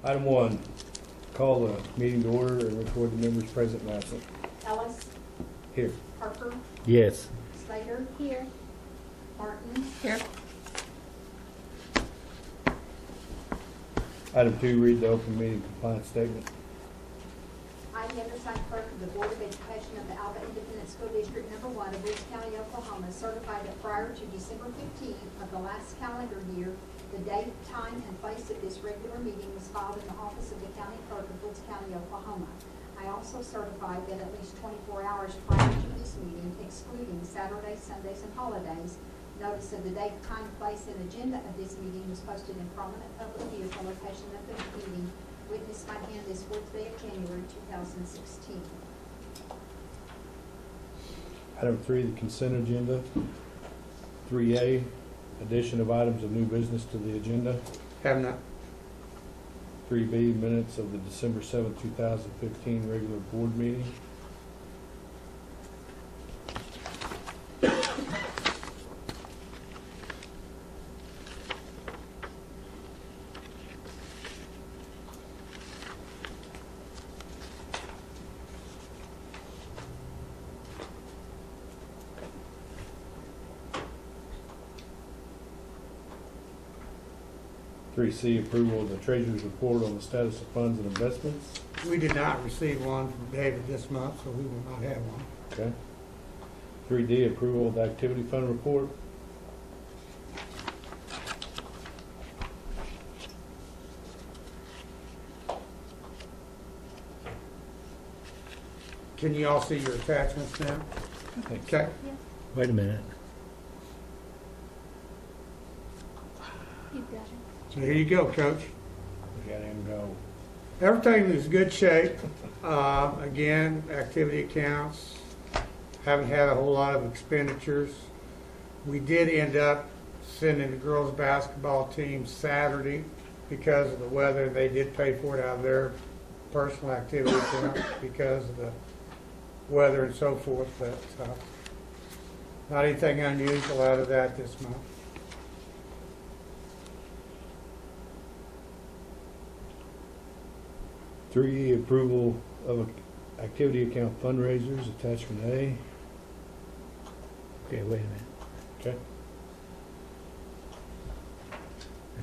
Item 1, call the meeting to order and record the members present and absent. Ellis, Here. Parker, Yes. Slater. Here. Martin. Here. Item 2, read the open meeting compliance statement. I, the undersigned clerk of the Board of Education of the Alva Independent School District Number 1 of Woods County, Oklahoma, certify that prior to December 15th of the last calendar year, the date, time, and place of this regular meeting was filed in the office of the county clerk of Woods County, Oklahoma. I also certify that at least 24 hours prior to this meeting, excluding Saturdays, Sundays, and holidays, notice of the date, time, place, and agenda of this meeting was posted in prominent public view for location of the meeting. Witnessed by hand this 4th day of January 2016. Item 3, the consent agenda. 3A, addition of items of new business to the agenda. Have not. 3B, minutes of the December 7th, 2015 regular board meeting. Three C, approval of the treasurer's report on the status of funds and investments. We did not receive one from David this month, so we will not have one. Okay. 3D, approval of the activity fund report. Can you all see your attachments now? Thanks. Okay. Wait a minute. You've got it. So here you go, Coach. We got him go. Everything is good shape. Again, activity accounts. Haven't had a whole lot of expenditures. We did end up sending the girls' basketball team Saturday because of the weather. They did pay for it out of their personal activity account because of the weather and so forth, but not anything unusual out of that this month. 3E, approval of activity account fundraisers, attachment A. Okay, wait a minute. Okay.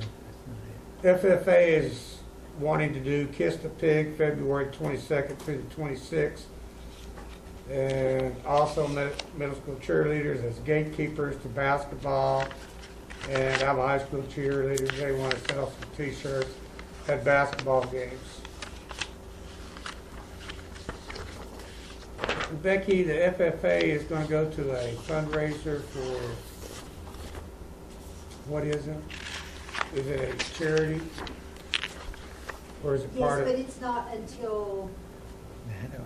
No, that's not it. FFA is wanting to do Kiss the Pig February 22nd through the 26th. And also middle school cheerleaders as gatekeepers to basketball. And our high school cheerleaders, they want to sell some t-shirts at basketball games. Becky, the FFA is going to go to a fundraiser for, what is it? Is it a charity? Or is it Yes, part but of? it's not until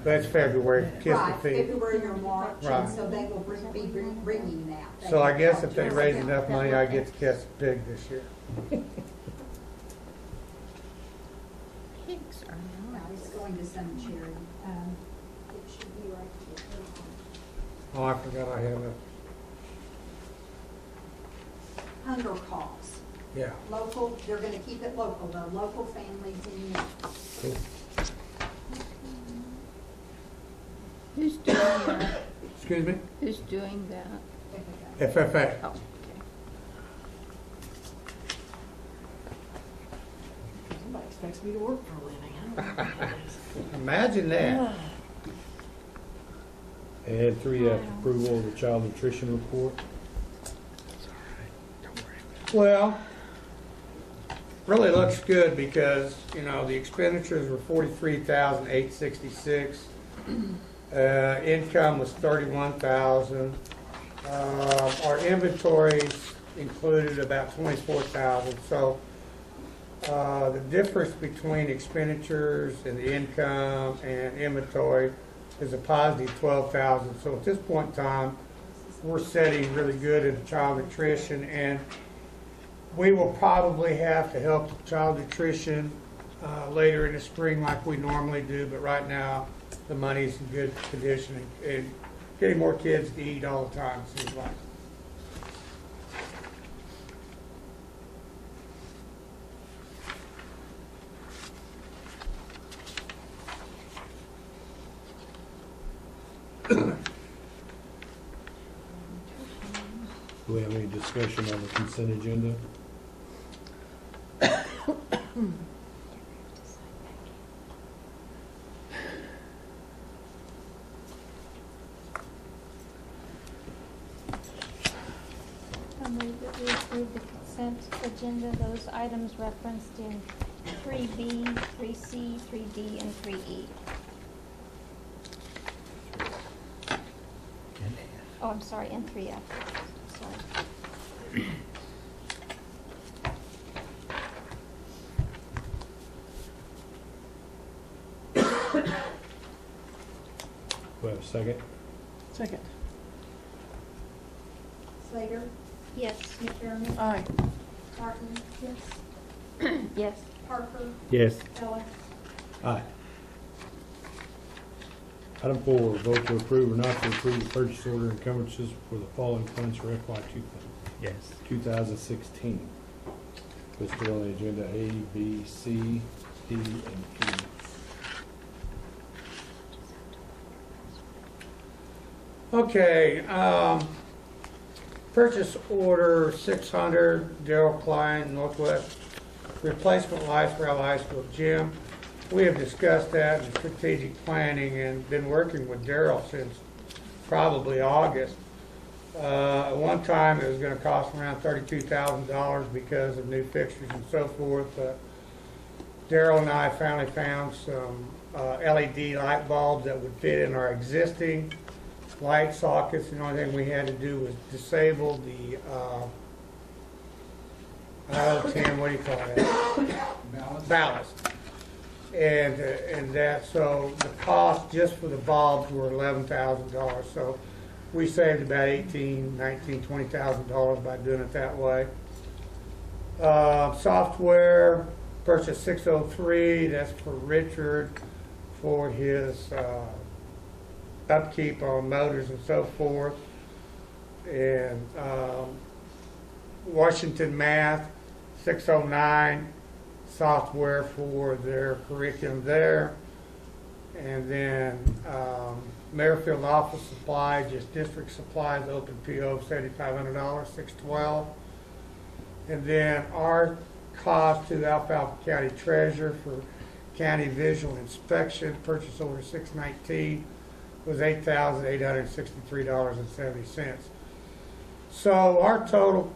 That's February, Kiss right, the Feet. February or March, Right. and so they will be bringing that. So I guess if they raise enough money, I get to Kiss the Pig this year. Pigs are not. It's going to some charity. It should be right here. Oh, I forgot I have a, Hunger Cause. yeah. Local, they're going to keep it local, though. Local families in need. Cool. Who's doing that? Excuse me? Who's doing that? FFA. Oh, okay. Somebody expects me to work for a living. I don't know what that is. Imagine that. And 3F, approval of the child nutrition report. Well, really looks good because, you know, the expenditures were $43,866. Income was $31,000. Our inventories included about $24,000. So the difference between expenditures and the income and inventory is a positive $12,000. So at this point in time, we're setting really good in child nutrition, and we will probably have to help with child nutrition later in the spring like we normally do, but right now the money's in good condition and getting more kids to eat all the time, it seems like. we have any discussion on the consent agenda? I move that we approve the consent agenda, those items referenced in 3B, 3C, 3D, and 3E. Oh, I'm sorry, and 3F. Sorry. Do we have a second? Second. Slater, Yes. McDermott, Aye. Martin, Yes. Yes. Parker, Yes. Ellis. Aye. Item 4, vote to approve or not to approve the purchase order encumbrances for the following funds for FY Yes. 2016. Listed on the agenda A, B, C, D, and E. Okay, purchase order 600, Darrell Klein, Northwest, replacement lights for our high school gym. We have discussed that in strategic planning and been working with Darrell since probably August. At one time, it was gonna cost around $32,000 because of new fixtures and so forth. Darrell and I finally found some LED light bulbs that would fit in our existing light sockets. The only thing we had to do was disable the, Tim, what do you call that? Ballast. And that, so the cost just for the bulbs were $11,000. So we saved about $20,000 by doing it that way. Software, purchased 603, that's for Richard, for his, upkeep on motors and so forth. And Washington Math, 609, software for their curriculum there. And then Merrifield Office Supply, just district supplies, open PO of $7,500, 612. And then our cost to the Alfalfa County Treasurer for county visual inspection, purchase order 619, was $8,863.70. So our total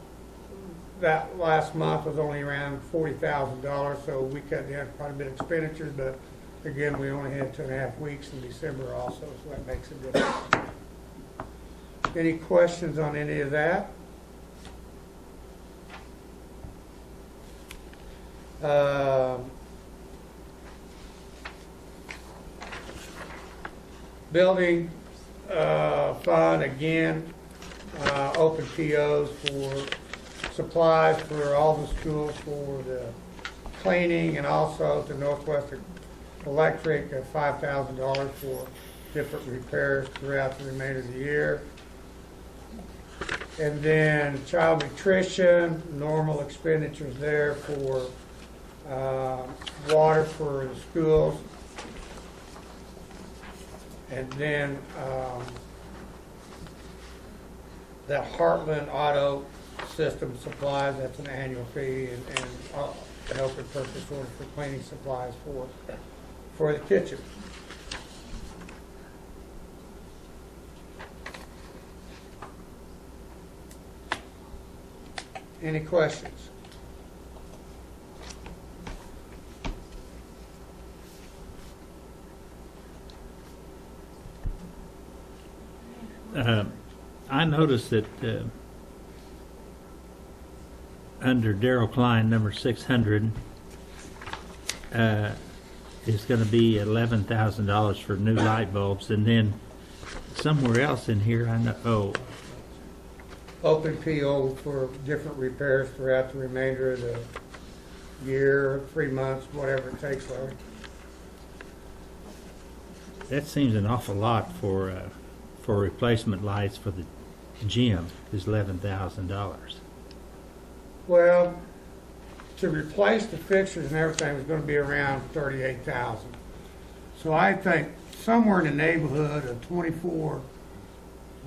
that last month was only around $40,000, so we cut down quite a bit of expenditures, but again, we only had 2.5 weeks in December also, so that makes a difference. Any questions on any of that? Building fund, again, open POs for supplies for all the schools for the cleaning, and also to Northwestern Electric at $5,000 for different repairs throughout the remainder of the year. And then child nutrition, normal expenditures there for water for the schools. And then the Heartland Auto System supplies, that's an annual fee, and an open purchase order for cleaning supplies for the kitchen. Any questions? I noticed that under Darrell Klein, number 600, is going to be $11,000 for new light bulbs, and then somewhere else in here, I know. Open PO for different repairs throughout the remainder of the year, 3 months, whatever it takes, Larry. That seems an awful lot for replacement lights for the gym. Is $11,000. Well, to replace the fixtures and everything was gonna be around $38,000. So I think somewhere in the neighborhood of 24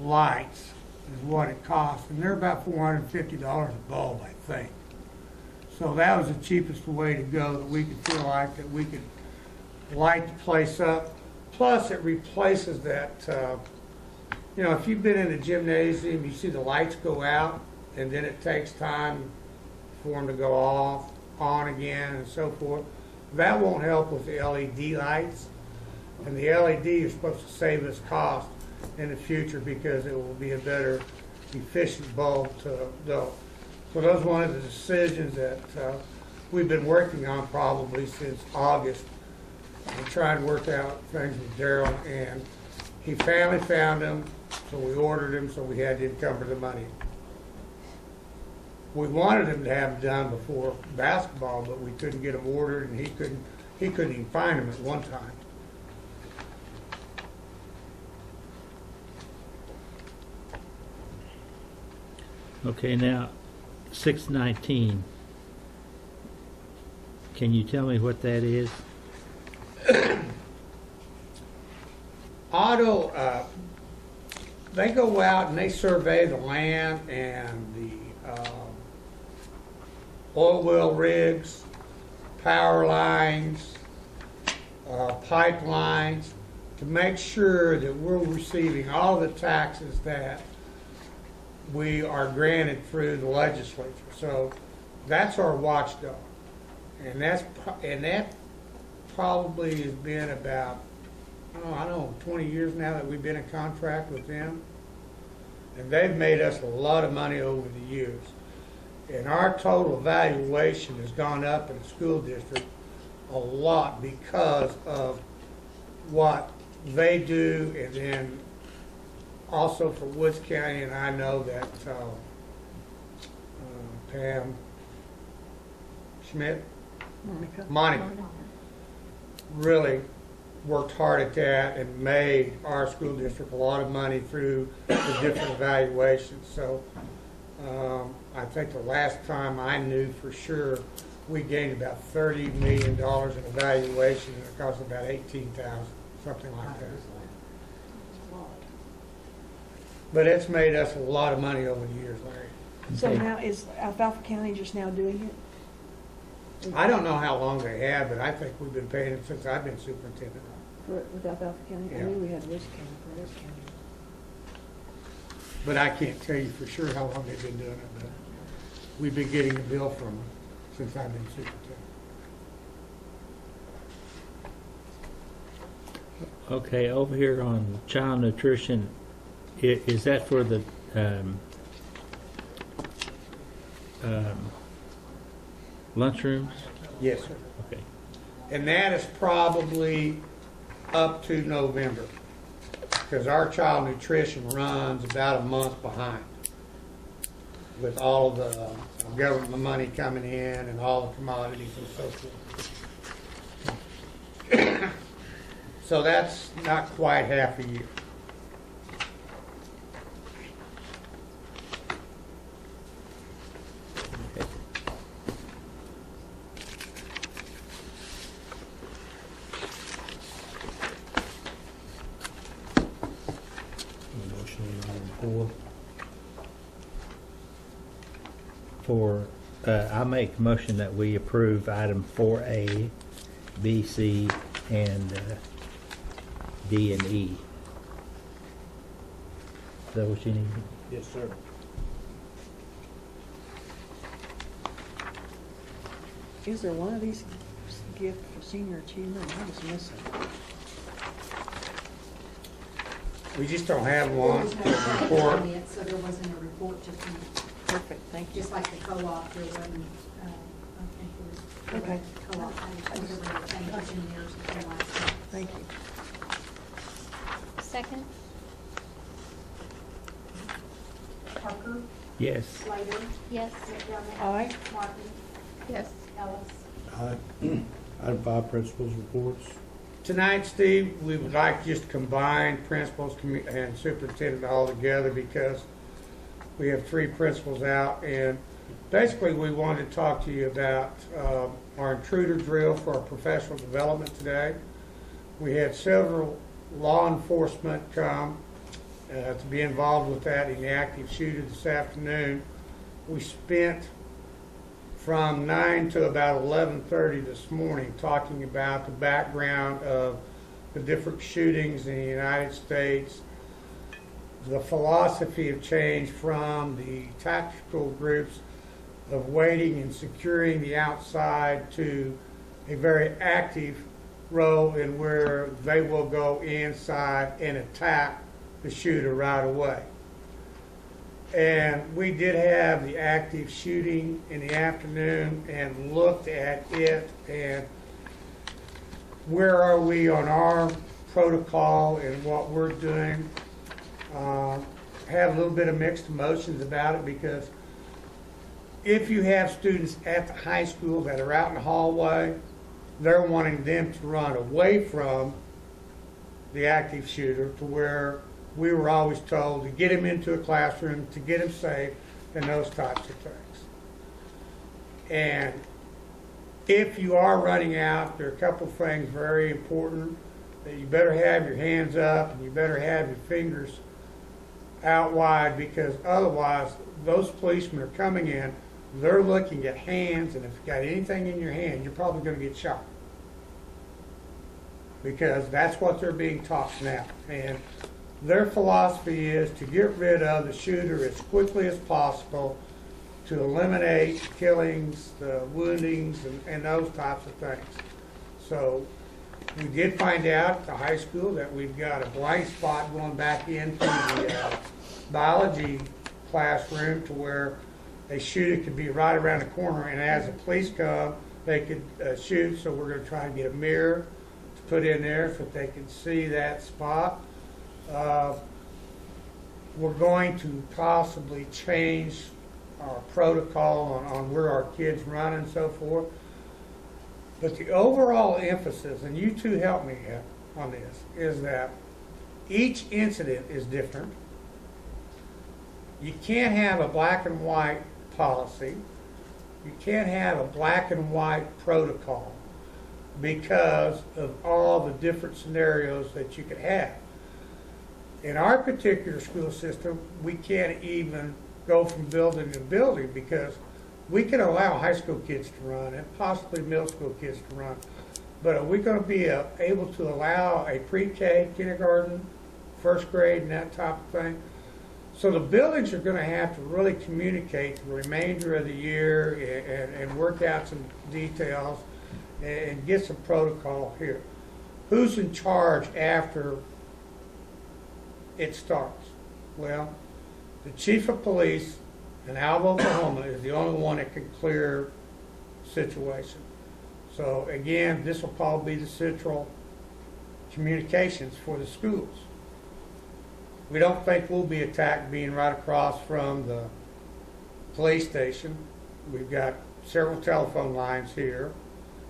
lights is what it costs, and they're about $450 a bulb, I think. So that was the cheapest way to go, that we could feel like that we could light the place up. Plus, it replaces that, you know, if you've been in a gymnasium, you see the lights go out, and then it takes time for them to go off, on again, and so forth. That won't help with the LED lights. And the LED is supposed to save us cost in the future because it will be a better efficient bulb to go. So those are one of the decisions that we've been working on probably since August. And trying to work out things with Daryl, and he finally found them, so we ordered them, so we had to encumber the money. We wanted him to have them done before basketball, but we couldn't get them ordered, and he couldn't even find them at one time. Okay, now, 619. Can you tell me what that is? Auto, they go out and they survey the land and the oil well rigs, power lines, pipelines, to make sure that we're receiving all the taxes that we are granted through the legislature. So that's our watchdog, and that probably has been about, I don't know, 20 years now that we've been in contract with them, and they've made us a lot of money over the years. And our total valuation has gone up in the school district a lot because of what they do, and then also for Woods County, and I know that Pam Schmidt, Monica, really worked hard at that and made our school district a lot of money through the different evaluations. So I think the last time I knew for sure, we gained about $30 million in evaluation, and it cost about $18,000, something like that. But it's made us a lot of money over the years, Larry. So Okay. now, is Alfalfa County just now doing it? I don't know how long they have, but I think we've been paying it since I've been superintendent. With Alfalfa County? I Yeah. knew we had Woods County for Woods County. But I can't tell you for sure how long they've been doing it, but we've been getting a bill from them since I've been superintendent. Okay, over here on child nutrition, is that for the lunchrooms? Yes, sir. Okay. And that is probably up to November, because our child nutrition runs about a month behind with all of the government money coming in and all the commodities and so forth. So that's not quite half a year. Motion on item 4. I make a motion that we approve item 4A, B, C, and D and E. Is that what you need? Yes, sir. Is there one of these gift for senior achievement? I was missing. We just don't have There one was no report. comment, so there wasn't a report to come. Perfect, thank you. Just like the co-op, there wasn't, I think there was. Okay. Co-op, whatever the changes in there from last time. Thank you. Second? Parker, Yes. Slater, Yes. McDermott. Aye. Martin, Yes. Ellis. Aye. Item 5, principals reports. Tonight, Steve, we would like just to combine principals and superintendent all together because we have 3 principals out, and basically we wanted to talk to you about our intruder drill for our professional development today. We had several law enforcement come to be involved with that in the active shooter this afternoon. We spent from 9 to about 11:30 this morning talking about the background of the different shootings in the United States. The philosophy of change from the tactical groups of waiting and securing the outside to a very active role in where they will go inside and attack the shooter right away. And we did have the active shooting in the afternoon and looked at it and where are we on our protocol and what we're doing. Have a little bit of mixed emotions about it, because if you have students at the high school that are out in the hallway, they're wanting them to run away from the active shooter, to where we were always told to get him into a classroom, to get him safe, and those types of things. And if you are running out, there are a couple of things very important, that you better have your hands up and you better have your fingers out wide, because otherwise those policemen are coming in, they're looking at hands, and if you've got anything in your hand, you're probably going to get shot. Because that's what they're being taught now. And their philosophy is to get rid of the shooter as quickly as possible, to eliminate killings, the woundings, and those types of things. So we did find out at the high school that we've got a blind spot going back into the biology classroom, to where a shooter could be right around the corner, and as the police come, they could shoot. So we're going to try and get a mirror to put in there so that they can see that spot. We're going to possibly change our protocol on where our kids run and so forth. But the overall emphasis, and you two help me on this, is that each incident is different. You can't have a black and white policy. You can't have a black and white protocol, because of all the different scenarios that you could have. In our particular school system, we can't even go from building to building, because we can allow high school kids to run and possibly middle school kids to run. But are we going to be able to allow a pre-K, kindergarten, first grade, and that type of thing? So the buildings are going to have to really communicate the remainder of the year and work out some details and get some protocol here. Who's in charge after it starts? Well, the chief of police in Alva, Oklahoma is the only one that can clear the situation. So again, this will probably be the central communications for the schools. We don't think we'll be attacked being right across from the police station. We've got several telephone lines here.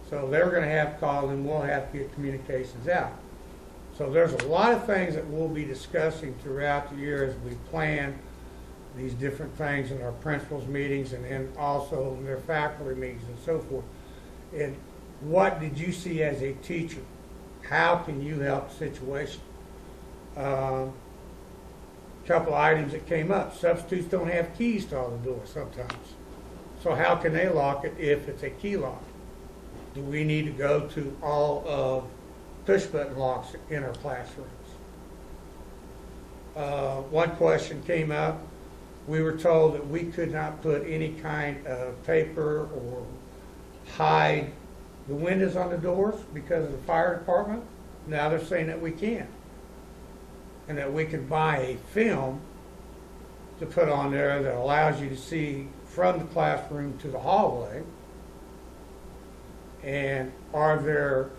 So they're going to have calls, and we'll have to get communications out. So there's a lot of things that we'll be discussing throughout the year as we plan these different things in our principals meetings, and then also in their faculty meetings and so forth. And what did you see as a teacher? How can you help the situation? Couple items that came up. Substitutes don't have keys to all the doors sometimes. So how can they lock it if it's a key lock? Do we need to go to all of push button locks in our classrooms? One question came up. We were told that we could not put any kind of paper or hide the windows on the doors because of the fire department. Now they're saying that we can. And that we can buy a film to put on there that allows you to see from the classroom to the hallway. And are there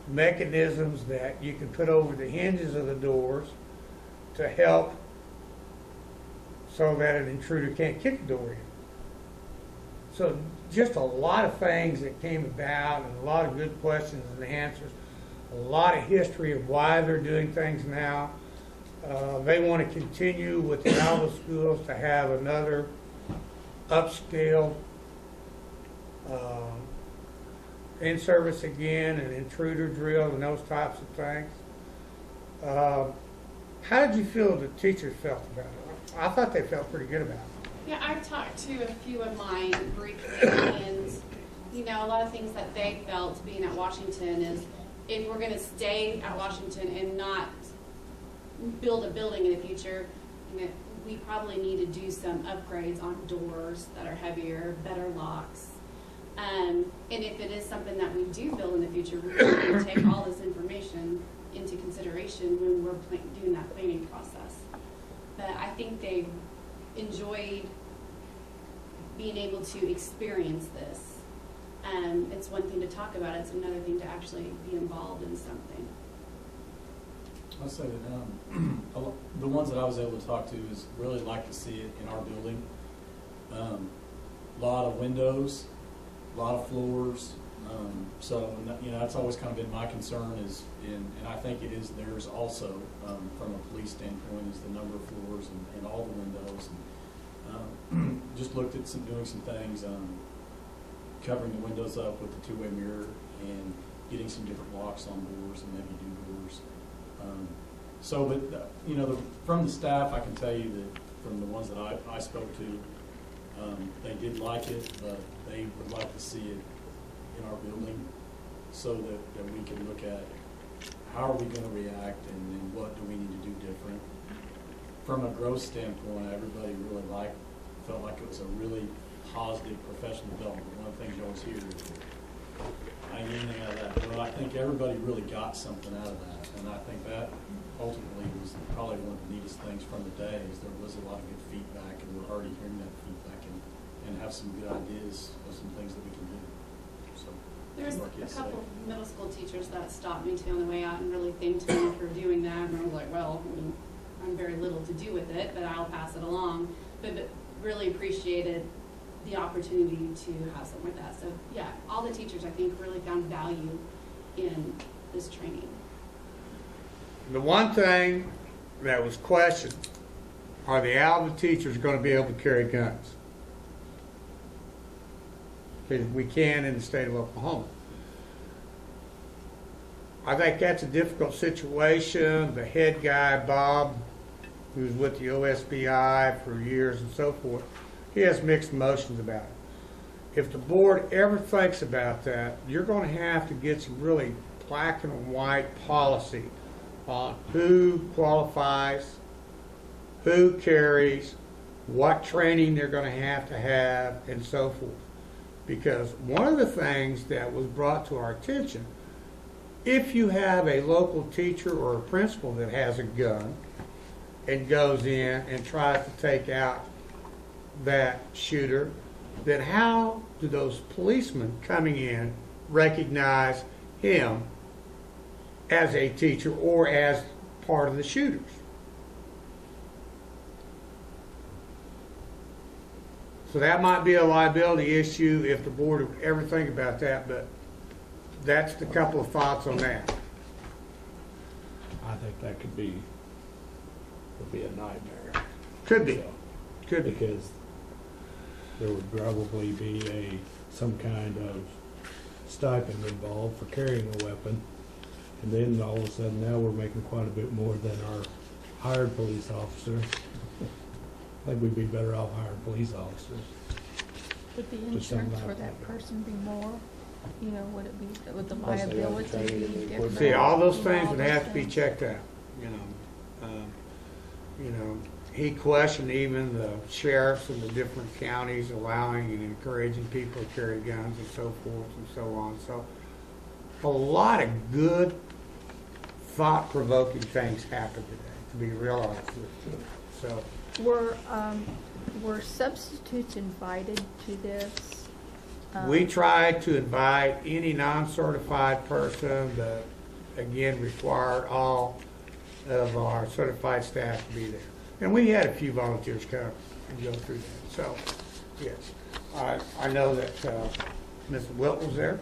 mechanisms that you can put over the hinges of the doors to help so that an intruder can't kick the door in? So just a lot of things that came about, and a lot of good questions and answers, a lot of history of why they're doing things now. They want to continue with the Alva schools to have another upscale in-service again, an intruder drill, and those types of things. How did you feel the teachers felt about it? I thought they felt pretty good about it. Yeah, I've talked to a few of mine briefly, and you know, a lot of things that they felt being at Washington is if we're going to stay at Washington and not build a building in the future, you know, we probably need to do some upgrades on doors that are heavier, better locks. And if it is something that we do build in the future, we need to take all this information into consideration when we're doing that planning process. But I think they enjoyed being able to experience this. It's one thing to talk about, it's another thing to actually be involved in something. I'll say that the ones that I was able to talk to is really like to see it in our building. A lot of windows, a lot of floors. So, you know, that's always kind of been my concern is, and I think it is theirs also from a police standpoint, is the number of floors and all the windows. And, just looked at doing some things, covering the windows up with the two-way mirror and getting some different locks on doors and maybe new doors. But you know, from the staff, I can tell you that from the ones that I spoke to, they did like it, but they would like to see it in our building so that we can look at how are we going to react and what do we need to do different. From a growth standpoint, everybody really felt like it was a really positive professional development. One of the things you always hear is, I ain't anything out of that. Well, I think everybody really got something out of that, and I think that ultimately was probably one of the neatest things from the day is there was a lot of good feedback, and we're already hearing that feedback and have some good ideas of some things that we can do. So There's like you a couple say. of middle school teachers that stopped me too on the way out and really thanked me for doing that. And I was like, well, I mean, I'm very little to do with it, but I'll pass it along. But really appreciated the opportunity to have something like that. So yeah, all the teachers I think really found value in this training. The one thing that was questioned, are the Alva teachers going to be able to carry guns? Because we can in the state of Oklahoma. I think that's a difficult situation. The head guy, Bob, who's with the OSBI for years and so forth, he has mixed emotions about it. If the board ever thinks about that, you're going to have to get some really black and white policy on who qualifies, who carries, what training they're going to have, and so forth. Because one of the things that was brought to our attention, if you have a local teacher or a principal that has a gun and goes in and tries to take out that shooter, then how do those policemen coming in recognize him as a teacher or as part of the shooters? So that might be a liability issue if the board would ever think about that, but that's the couple of thoughts on that. I think that would be a nightmare. Could be, So, could be. because there would probably be some kind of stipend involved for carrying a weapon. And then all of a sudden now we're making quite a bit more than our hired police officers. I think we'd be better off hiring police officers. Would the Just something insurance for like that that. person be more? You know, would it be, would the Plus they have the liability training be and the different? equipment. See, all those You know, things all would those have to be things? checked out, you know. He questioned even the sheriffs in the different counties allowing and encouraging people to carry guns and so forth and so on. So a lot of good, thought-provoking things happened today, to be real honest with you. So Were substitutes invited to this? we tried to invite any non-certified person, but again, required all of our certified staff to be there. And we had a few volunteers come and go through that. So, yes, I know that Ms. Wilt was there,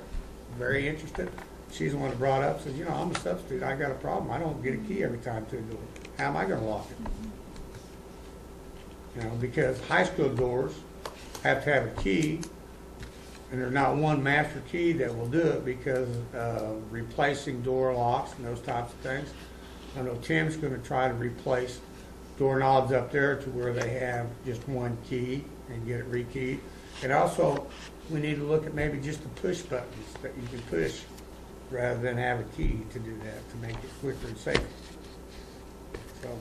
very interested. She's the one that brought up, says, you know, I'm a substitute, I got a problem, I don't get a key every time to the door. How am I gonna lock it? You know, because high school doors have to have a key, and there's not one master key that will do it because replacing door locks and those types of things. I know Tim's gonna try to replace doorknobs up there to where they have just one key and get it rekeyed. And also, we need to look at maybe just the push buttons that you can push rather than have a key to do that, to make it quicker and safer. So,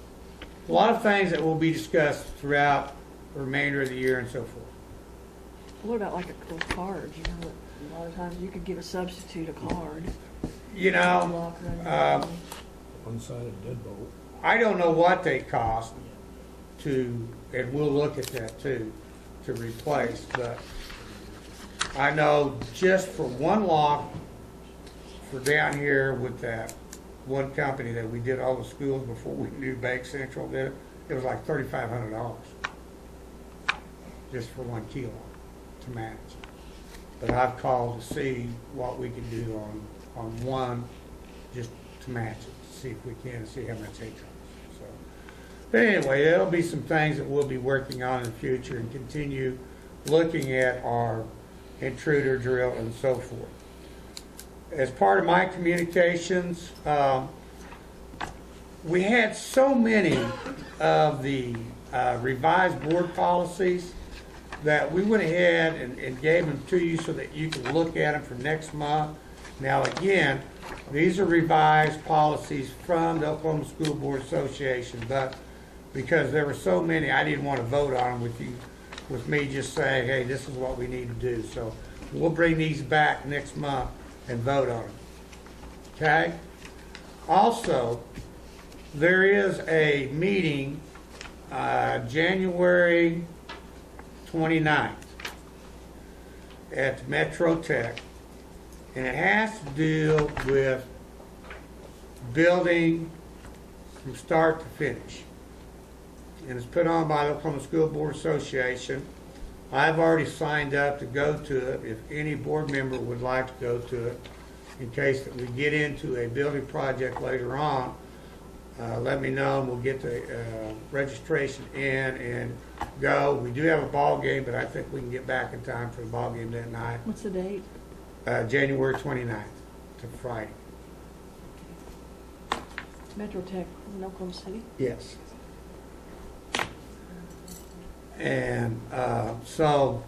a lot of things that will be discussed throughout the remainder of the year and so forth. What about like those cards, you know, a lot of times you could give a substitute a card. You know, Lock right in. One-sided deadbolt. I don't know what they cost to, and we'll look at that too, to replace, but I know just for one lock for down here with that one company that we did all the schools before we knew Bank Central did it, it was like $3,500 just for one key lock to match. But I've called to see what we can do on one just to match it, to see if we can, see how much it costs. So, but anyway, there'll be some things that we'll be working on in the future and continue looking at our intruder drill and so forth. As part of my communications, we had so many of the revised board policies that we went ahead and gave them to you so that you can look at them for next month. Now again, these are revised policies from the Oklahoma School Board Association, but because there were so many, I didn't want to vote on them with me just saying, hey, this is what we need to do. So we'll bring these back next month and vote on them. Okay? Also, there is a meeting January 29th at Metro Tech, and it has to deal with building from start to finish. And it's put on by the Oklahoma School Board Association. I've already signed up to go to it if any board member would like to go to it. In case that we get into a building project later on, let me know and we'll get the registration in and go. We do have a ball game, but I think we can get back in time for the ball game that night. What's the date? January 29th to Friday. Metro Tech in Oklahoma City? Yes. And so,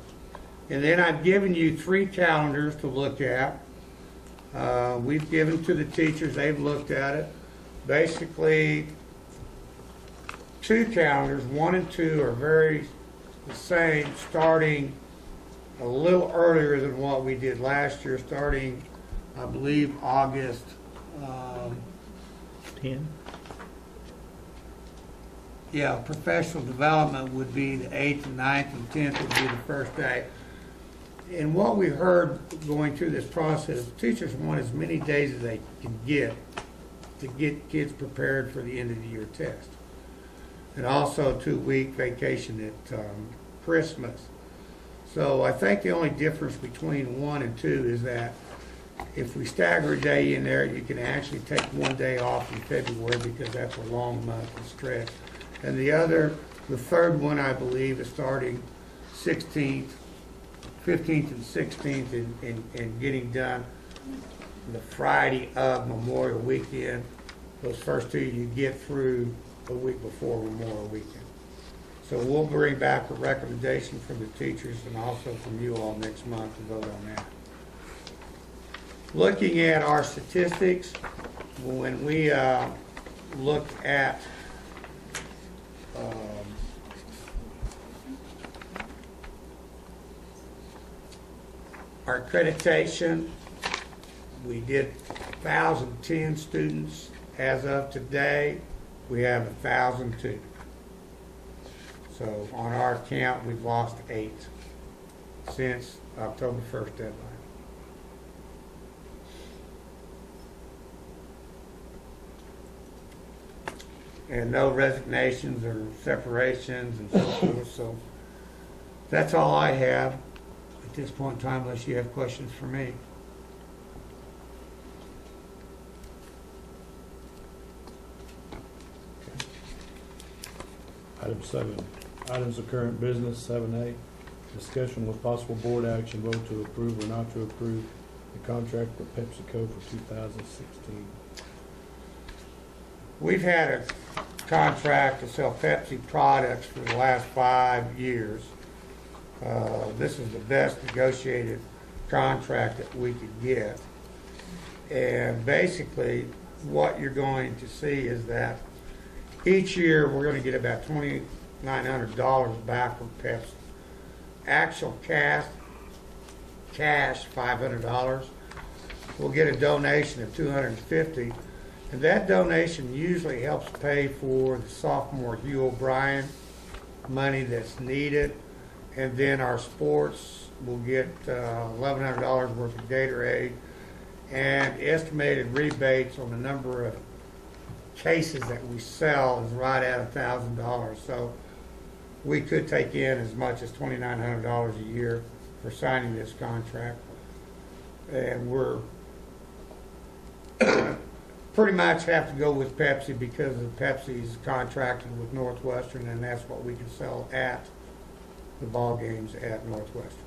and then I've given you 3 calendars to look at. We've given to the teachers, they've looked at it. Basically, 2 calendars, 1 and 2 are very the same, starting a little earlier than what we did last year, starting, I believe, August 10. Yeah, professional development would be the 8th and 9th and 10th would be the first day. And what we heard going through this process, teachers want as many days as they can get to get kids prepared for the end of the year test. And also a 2-week vacation at Christmas. So I think the only difference between 1 and 2 is that if we stagger a day in there, you can actually take 1 day off in February because that's a long month and stretch. And the 3rd one, I believe, is starting 16th, 15th and 16th and getting done the Friday of Memorial Weekend. Those first 2 you get through the week before Memorial Weekend. So we'll bring back a recommendation from the teachers and also from you all next month to vote on that. Looking at our statistics, when we look at our accreditation, we did 1,010 students. As of today, we have 1,002. So on our count, we've lost 8 since October 1st deadline. And no resignations or separations and so forth. So that's all I have at this point in time, unless you have questions for me. Item 7, items of current business, 7A, discussion with possible board action, vote to approve or not to approve the contract with PepsiCo for 2016. we've had a contract to sell Pepsi products for the last 5 years. This is the best negotiated contract that we could get. And basically, what you're going to see is that each year, we're gonna get about $2,900 back from Pepsi. Actual cash, $500. We'll get a donation of $250, and that donation usually helps pay for the sophomore Hugh O'Brien money that's needed, and then our sports will get $1,100 worth of Gatorade, and estimated rebates on the number of cases that we sell is right at $1,000. So we could take in as much as $2,900 a year for signing this contract. And we're pretty much have to go with Pepsi because of Pepsi's contracted with Northwestern, and that's what we can sell at the ball games at Northwestern.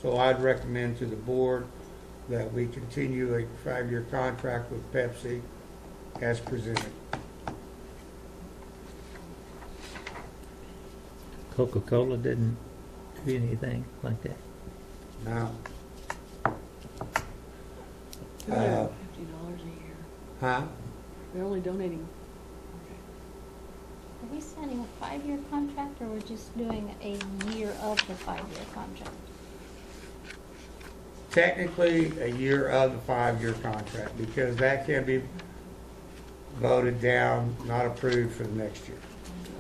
So I'd recommend to the board that we continue a 5-year contract with Pepsi as presented. Coca-Cola didn't do anything like that? Now, $50 a year. huh? They're only donating. Are we signing a 5-year contract, or we're just doing a year of the 5-year contract? Technically, a year of the 5-year contract, because that can be voted down, not approved for the next year.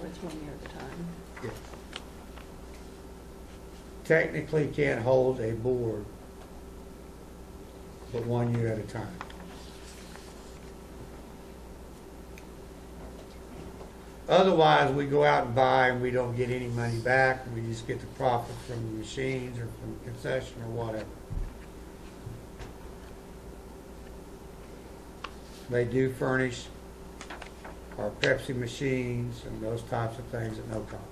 It's 1 year at a time. Yeah. Technically can't hold a board but 1 year at a time. Otherwise, we go out and buy and we don't get any money back. We just get the profit from the machines or from concession or whatever. They do furnish our Pepsi machines and those types of things at no cost.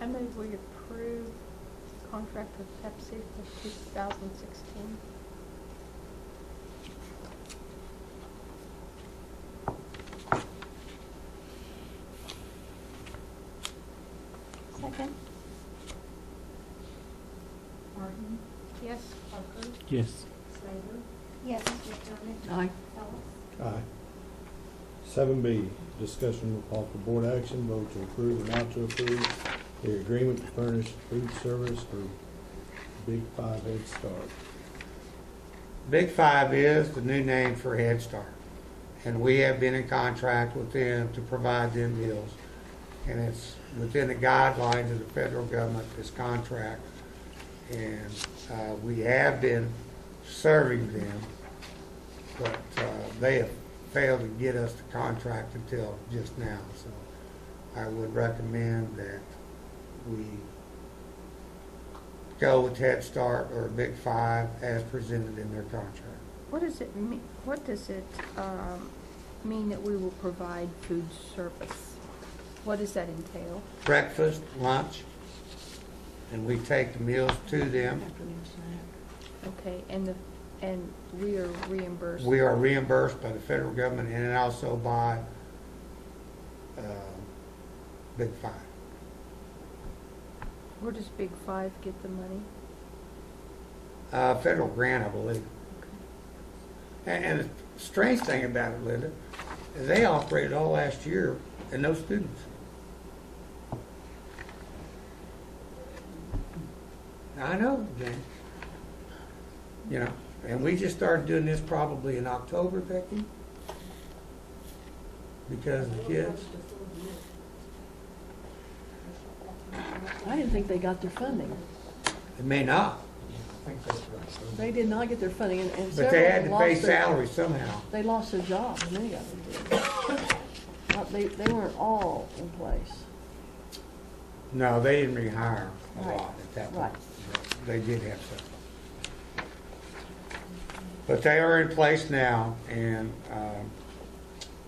I move we approve contract with Pepsi for 2016. Second? Martin, Yes. Parker, Yes. Slater, Yes. McDermott, Aye. Ellis. Aye. 7B, discussion with possible board action, vote to approve or not to approve the agreement to furnish food service for Big 5 Head Start. Big 5 is the new name for Head Start. And we have been in contract with them to provide them meals. And it's within the guidelines of the federal government, this contract. And we have been serving them, but they have failed to get us the contract until just now. So I would recommend that we go with Head Start or Big 5 as presented in their contract. What does it mean, mean that we will provide food service? What does that entail? Breakfast, lunch, and we take the meals to them. Afternoon snack. Okay, and we are reimbursed? We are reimbursed by the federal government and also by Big 5. Where does Big 5 get the money? Federal grant, I believe. And the strange thing about it, Linda, is they operated all last year and no students. I know, Jane. You know, and we just started doing this probably in October, Becky, because the kids. I didn't think they got their funding. It may not, They did not get their funding, and but several they had to pay lost their- salaries somehow. They lost their jobs, many of them did. They weren't all in place. No, they didn't rehire a Right, lot at that right. point. They did have some. But they are in place now, and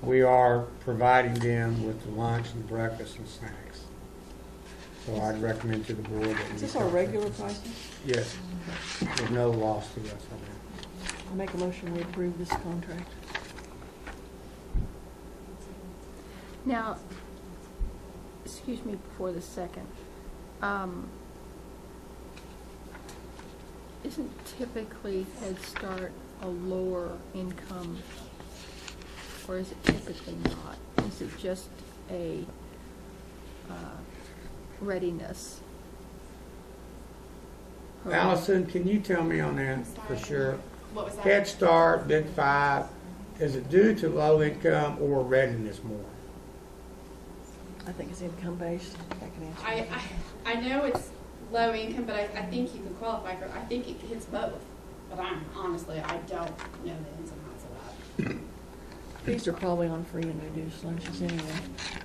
we are providing them with the lunch and breakfast and snacks. So I'd recommend to the board that we... Is this our regular prices? Yes. There's no loss to us on that. I make a motion we approve this contract. Now, excuse me before the second. Isn't typically Head Start a lower income, or is it typically not? Is it just a readiness? program? Allison, can you tell me on that I'm for sorry. sure? What was that? Head Start, Big Five, is it due to low income or readiness more? I think it's income based. I can answer. I know it's low income, but I think you can qualify for, I think it hits both. But honestly, I don't know the ins and outs of that. These are probably on free and reduced lunches anyway.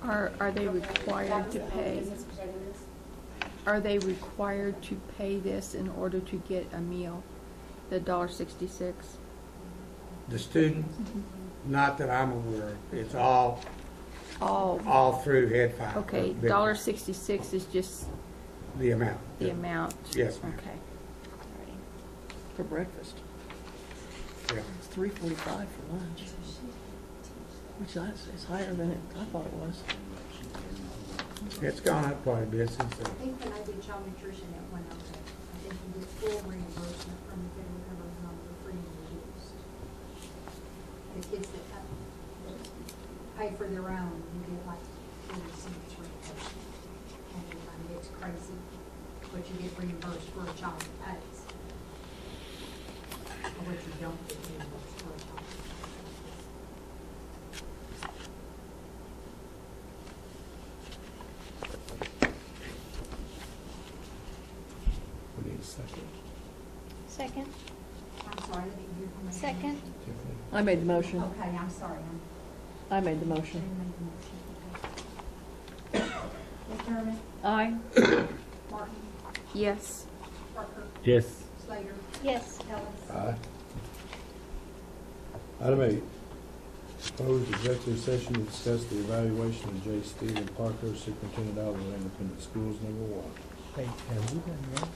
Are they That required was to the home pay? business readiness. Are they required to pay this in order to get a meal? The $1.66? The students, not that I'm aware of, it's all All, through Head Five. okay, Big- $1.66 is just The amount. the amount? Yes, ma'am. Okay. For breakfast. Yeah. It's $3.45 for lunch. Which is higher than I thought it was. It's gone up quite a bit since I then. think when I did child nutrition, it went up. I think you get full reimbursement from the federal government on the free and reduced. The kids that pay for their own, you get like 40 cents reimbursement. And I mean, it's crazy, but you get reimbursed for a child that pays. Or what you don't get reimbursed for a child that pays. We need a second. Second? I'm sorry, I didn't hear from the. Second. Tiffany? I made the motion. Okay, I'm sorry, I made the I motion. didn't make the motion. Okay. McDermott, Aye. Martin, Yes. Parker, Yes. Slater, Yes. Ellis. Aye. Item 8, proposed executive session to discuss the evaluation of J. Stephen Parker, Superintendent Alva Independent Schools, number 1. Hey, have we done that?